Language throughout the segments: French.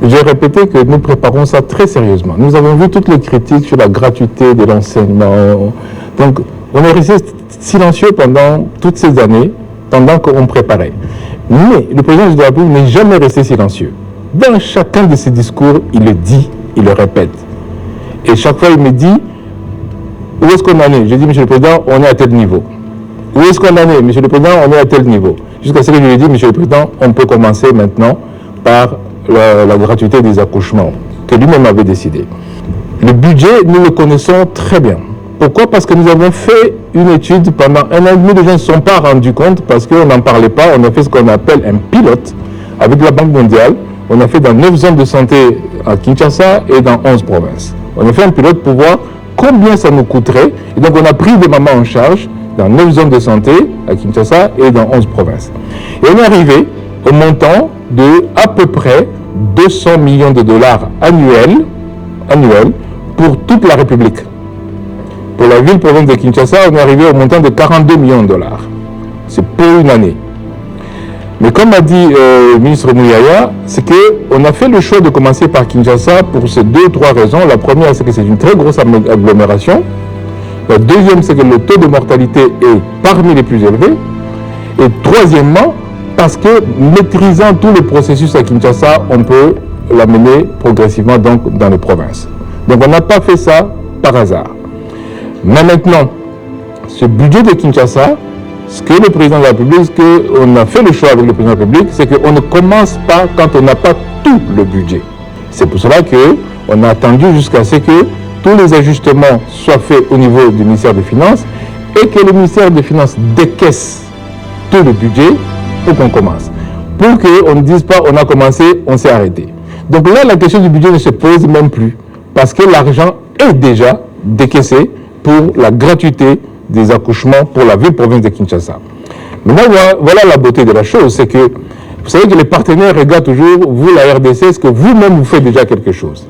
J'ai répété que nous préparons ça très sérieusement. Nous avons vu toutes les critiques sur la gratuité de l'enseignement. Donc, on est resté silencieux pendant toutes ces années, pendant qu'on préparait. Mais le président de la République n'est jamais resté silencieux. Dans chacun de ses discours, il le dit, il le répète. Et chaque fois, il me dit, où est-ce qu'on en est? Je dis, Monsieur le Président, on est à tel niveau. Où est-ce qu'on en est? Monsieur le Président, on est à tel niveau. Jusqu'à ce que je lui ai dit, Monsieur le Président, on peut commencer maintenant par la gratuité des accouchements, que lui-même avait décidé. Le budget, nous le connaissons très bien. Pourquoi? Parce que nous avons fait une étude pendant un an et demi, les gens ne se sont pas rendus compte parce qu'on n'en parlait pas. On a fait ce qu'on appelle un pilote avec la Banque mondiale. On a fait dans 9 zones de santé à Kinshasa et dans 11 provinces. On a fait un pilote pour voir combien ça nous coûterait. Et donc on a pris des mamans en charge dans 9 zones de santé à Kinshasa et dans 11 provinces. Et on est arrivé au montant de à peu près 200 millions de dollars annuels pour toute la République. Pour la ville-province de Kinshasa, on est arrivé au montant de 42 millions de dollars. C'est pour une année. Mais comme a dit le ministre Mouyaya, c'est qu'on a fait le choix de commencer par Kinshasa pour ces 2 ou 3 raisons. La première, c'est que c'est une très grosse agglomération. La deuxième, c'est que le taux de mortalité est parmi les plus élevés. Et troisièmement, parce que maîtrisant tout le processus à Kinshasa, on peut l'amener progressivement donc, dans les provinces. Donc on n'a pas fait ça par hasard. Mais maintenant, ce budget de Kinshasa, ce que le président de la République, ce qu'on a fait le choix avec le président de la République, c'est qu'on ne commence pas quand on n'a pas tout le budget. C'est pour cela qu'on a attendu jusqu'à ce que tous les ajustements soient faits au niveau du ministère des Finances et que le ministère des Finances décaisse tout le budget pour qu'on commence. Pour qu'on ne dise pas on a commencé, on s'est arrêté. Donc là, la question du budget ne se pose même plus parce que l'argent est déjà décaissé pour la gratuité des accouchements pour la ville-province de Kinshasa. Maintenant, voilà la beauté de la chose, c'est que vous savez que les partenaires regardent toujours, vous, la RDC, est-ce que vous-même vous faites déjà quelque chose?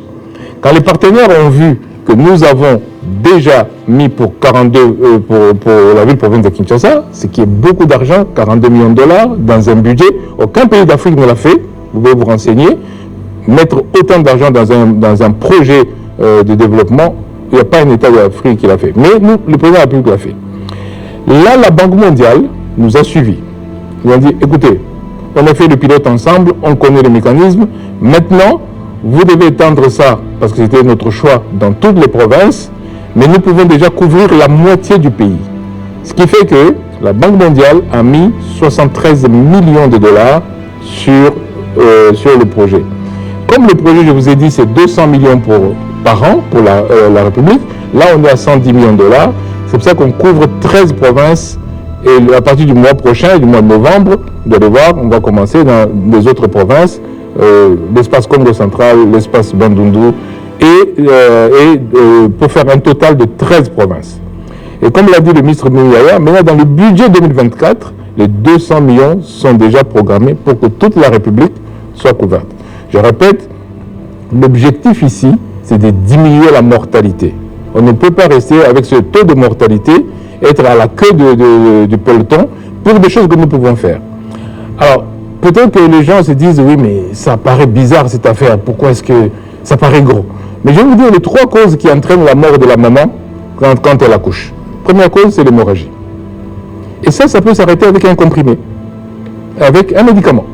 Quand les partenaires ont vu que nous avons déjà mis pour la ville-province de Kinshasa, ce qui est beaucoup d'argent, 42 millions de dollars, dans un budget, aucun pays d'Afrique ne l'a fait, vous pouvez vous renseigner, mettre autant d'argent dans un projet de développement, il n'y a pas un État d'Afrique qui l'a fait. Mais nous, le président de la République l'a fait. Là, la Banque mondiale nous a suivis. Ils ont dit, écoutez, on a fait le pilote ensemble, on connaît les mécanismes. Maintenant, vous devez étendre ça, parce que c'était notre choix, dans toutes les provinces, mais nous pouvons déjà couvrir la moitié du pays. Ce qui fait que la Banque mondiale a mis 73 millions de dollars sur le projet. Comme le projet, je vous ai dit, c'est 200 millions par an pour la République, là on est à 110 millions de dollars. C'est pour ça qu'on couvre 13 provinces et à partir du mois prochain, du mois de novembre, vous allez voir, on va commencer dans les autres provinces, l'espace Congo central, l'espace Bandundu, et pour faire un total de 13 provinces. Et comme l'a dit le ministre Mouyaya, maintenant dans le budget 2024, les 200 millions sont déjà programmés pour que toute la République soit couverte. Je répète, l'objectif ici, c'est de diminuer la mortalité. On ne peut pas rester avec ce taux de mortalité, être à la queue du peloton pour des choses que nous pouvons faire. Alors, peut-être que les gens se disent, oui, mais ça paraît bizarre cette affaire, pourquoi est-ce que ça paraît gros? Mais je vais vous dire les 3 causes qui entraînent la mort de la maman quand elle accouche. Première cause, c'est l'hémorragie. Et ça peut s'arrêter avec un comprimé, avec un médicament.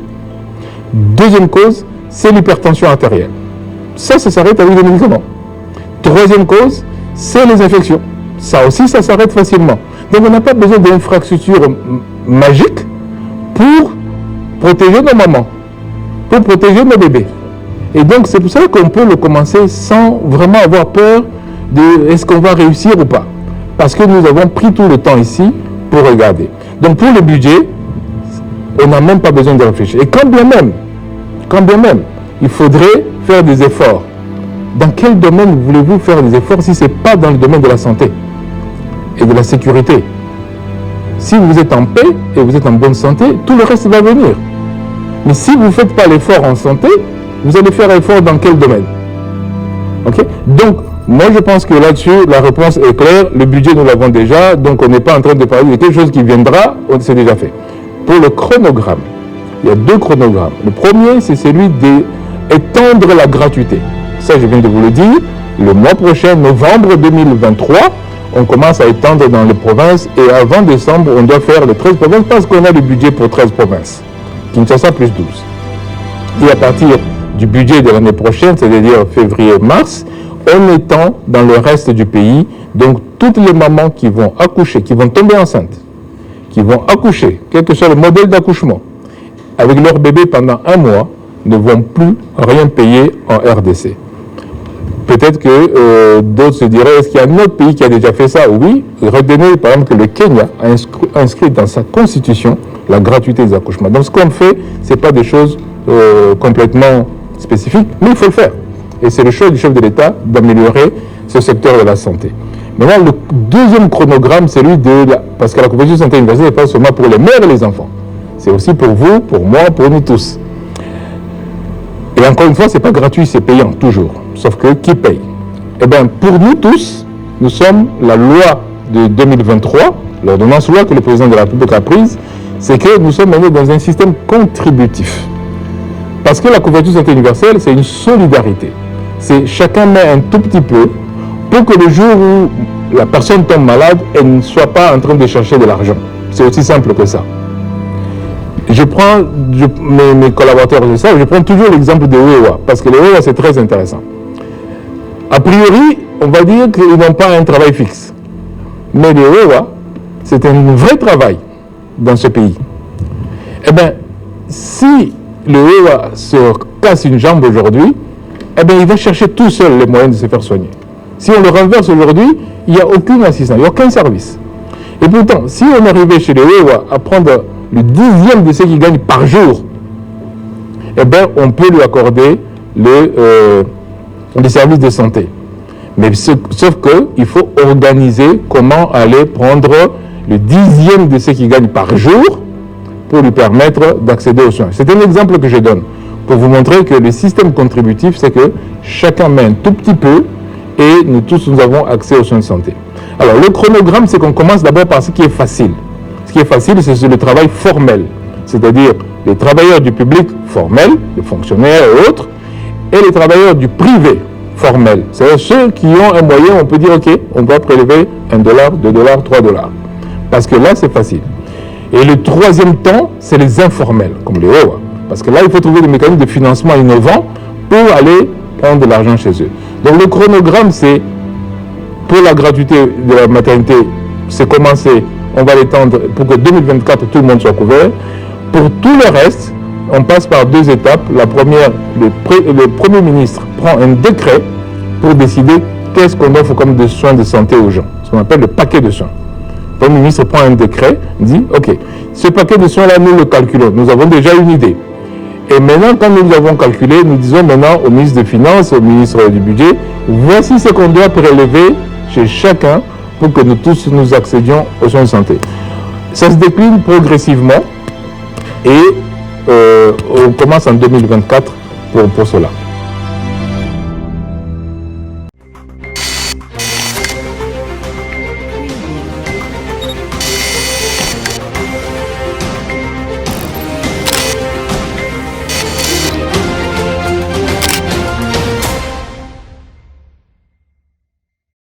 Deuxième cause, c'est l'hypertension artérielle. Ça s'arrête avec des médicaments. Troisième cause, c'est les infections. Ça aussi, ça s'arrête facilement. Donc on n'a pas besoin d'infrastructures magiques pour protéger nos mamans, pour protéger nos bébés. Et donc c'est pour ça qu'on peut le commencer sans vraiment avoir peur de est-ce qu'on va réussir ou pas. Parce que nous avons pris tout le temps ici pour regarder. Donc pour le budget, on n'a même pas besoin de réfléchir. Et quand bien même, il faudrait faire des efforts. Dans quel domaine voulez-vous faire des efforts si ce n'est pas dans le domaine de la santé et de la sécurité? Si vous êtes en paix et vous êtes en bonne santé, tout le reste va venir. Mais si vous ne faites pas l'effort en santé, vous allez faire l'effort dans quel domaine? Okay? Donc, moi je pense que là-dessus, la réponse est claire. Le budget, nous l'avons déjà. Donc, on n'est pas en train de parler de quelque chose qui viendra. C'est déjà fait. Pour le chronogramme, il y a 2 chronogrammes. Le premier, c'est celui des étendre la gratuité. Ça, je viens de vous le dire. Le mois prochain, novembre 2023, on commence à étendre dans les provinces et avant décembre, on doit faire les 13 provinces parce qu'on a le budget pour 13 provinces. Kinshasa plus 12. Et à partir du budget de l'année prochaine, c'est-à-dire février-mars, on étend dans le reste du pays. Donc, toutes les mamans qui vont accoucher, qui vont tomber enceintes, qui vont accoucher, quel que soit le modèle d'accouchement, avec leur bébé pendant un mois, ne vont plus rien payer en RDC. Peut-être que d'autres se diraient, est-ce qu'il y a un autre pays qui a déjà fait ça? Oui, retenez par exemple que le Kenya a inscrit dans sa constitution la gratuité des accouchements. Donc ce qu'on fait, ce n'est pas des choses complètement spécifiques, mais il faut le faire. Et c'est le choix du chef de l'État d'améliorer ce secteur de la santé. Maintenant, le deuxième chronogramme, c'est celui de parce que la couverture santé universelle n'est pas seulement pour les mères et les enfants. C'est aussi pour vous, pour moi, pour nous tous. Et encore une fois, ce n'est pas gratuit, c'est payant, toujours. Sauf que qui paye? Eh bien, pour nous tous, nous sommes la loi de 2023, l'ordonnance loi que le président de la République a prise, c'est que nous sommes menés dans un système contributif. Parce que la couverture santé universelle, c'est une solidarité. C'est chacun met un tout petit peu pour que le jour où la personne tombe malade, elle ne soit pas en train de chercher de l'argent. C'est aussi simple que ça. Je prends mes collaborateurs de ça, je prends toujours l'exemple de WEWA, parce que les WEWA, c'est très intéressant. A priori, on va dire qu'ils n'ont pas un travail fixe. Mais les WEWA, c'est un vrai travail dans ce pays. Eh bien, si le WEWA se casse une jambe aujourd'hui, eh bien, il va chercher tout seul les moyens de se faire soigner. Si on le renverse aujourd'hui, il n'y a aucune assistance, il n'y a aucun service. Et pourtant, si on arrivait chez les WEWA à prendre le 10e de ce qu'il gagne par jour, eh bien, on peut lui accorder les services de santé. Mais sauf qu'il faut organiser comment aller prendre le 10e de ce qu'il gagne par jour pour lui permettre d'accéder aux soins. C'est un exemple que je donne pour vous montrer que le système contributif, c'est que chacun met un tout petit peu et nous tous, nous avons accès aux soins de santé. Alors, le chronogramme, c'est qu'on commence d'abord par ce qui est facile. Ce qui est facile, c'est le travail formel, c'est-à-dire les travailleurs du public formel, les fonctionnaires et autres, et les travailleurs du privé formel. C'est-à-dire ceux qui ont un moyen, on peut dire, OK, on doit prélever $1, $2, $3. Parce que là, c'est facile. Et le troisième temps, c'est les informels, comme les WEWA. Parce que là, il faut trouver des mécanismes de financement innovants pour aller prendre de l'argent chez eux. Donc le chronogramme, c'est pour la gratuité de la maternité, c'est commencer, on va l'étendre pour que 2024, tout le monde soit couvert. Pour tout le reste, on passe par deux étapes. La première, le Premier ministre prend un décret pour décider qu'est-ce qu'on offre comme des soins de santé aux gens. Ce qu'on appelle le paquet de soins. Le Premier ministre prend un décret, dit, OK, ce paquet de soins-là, nous le calculons. Nous avons déjà une idée. Et maintenant, quand nous avons calculé, nous disons maintenant au ministre des Finances, au ministre du Budget, voici ce qu'on doit prélever chez chacun pour que nous tous nous accédions aux soins de santé. Ça se décline progressivement et on commence en 2024 pour cela.